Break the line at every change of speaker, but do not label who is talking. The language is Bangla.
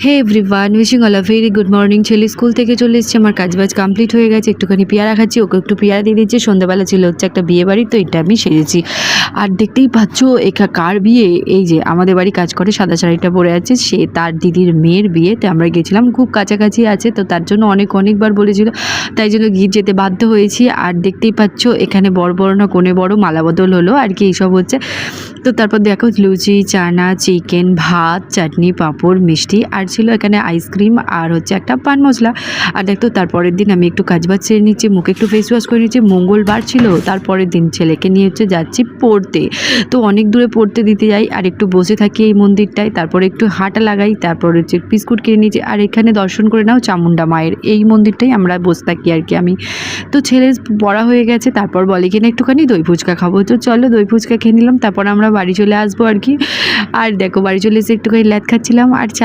Hey everyone, wishing all a very good morning. ছেলে স্কুল থেকে চলে এসেছে, আমার কাজবাজ কমপ্লিট হয়ে গেছে। একটুখানি পেয়ারা খাচ্ছি, ওকে একটু পেয়ারা দিয়ে দিচ্ছি। সন্ধ্যাবেলা ছিল হচ্ছে একটা বিয়ে বাড়ি, তো এটা আমি সেরেছি। আর দেখতেই পাচ্ছ কার বিয়ে, এই যে আমাদের বাড়ি কাজ করে সাদা শাড়িটা পরে আছে, সে তার দিদির মেয়ের বিয়েতে আমরা গেছিলাম। খুব কাছাকাছি আছে, তো তার জন্য অনেকবার বলেছিল, তাই জন্য গিয়ে যেতে বাধ্য হয়েছি। আর দেখতেই পাচ্ছ এখানে বড় না কোণে বড় মালা বদল হলো আর কি, এইসব হচ্ছে। তো তারপর দেখো লুচি, চানা, চিকেন, ভাত, চাটনি, পাঁপড়, মিষ্টি, আর ছিল এখানে আইসক্রিম আর হচ্ছে একটা পান মশলা। আর দেখো তারপরের দিন আমি একটু কাজবাজ সেরে নিচ্ছি, মুখে একটু ফেস ওয়াশ করে নিচ্ছি। মঙ্গলবার ছিল, তারপরের দিন ছেলেকে নিয়ে হচ্ছে যাচ্ছি পড়তে। তো অনেক দূরে পড়তে দিতে যাই আর একটু বসে থাকি এই মন্দিরটায়, তারপরে একটু হাঁটা লাগাই, তারপর হচ্ছে বিস্কুট কিনে নিয়েছি। আর এখানে দর্শন করে নাও চামুন্ডা মায়ের, এই মন্দিরটাই আমরা বসে থাকি আর কি আমি। তো ছেলে পড়া হয়ে গেছে, তারপর বলে কিনা একটুখানি দই ফুচকা খাবো, তো চলো দই ফুচকা খেয়ে নিলাম, তারপর আমরা বাড়ি চলে আসবো আর কি। আর দেখো বাড়ি চলে এসে একটুখানি ল্যাদ খাচ্ছিলাম আর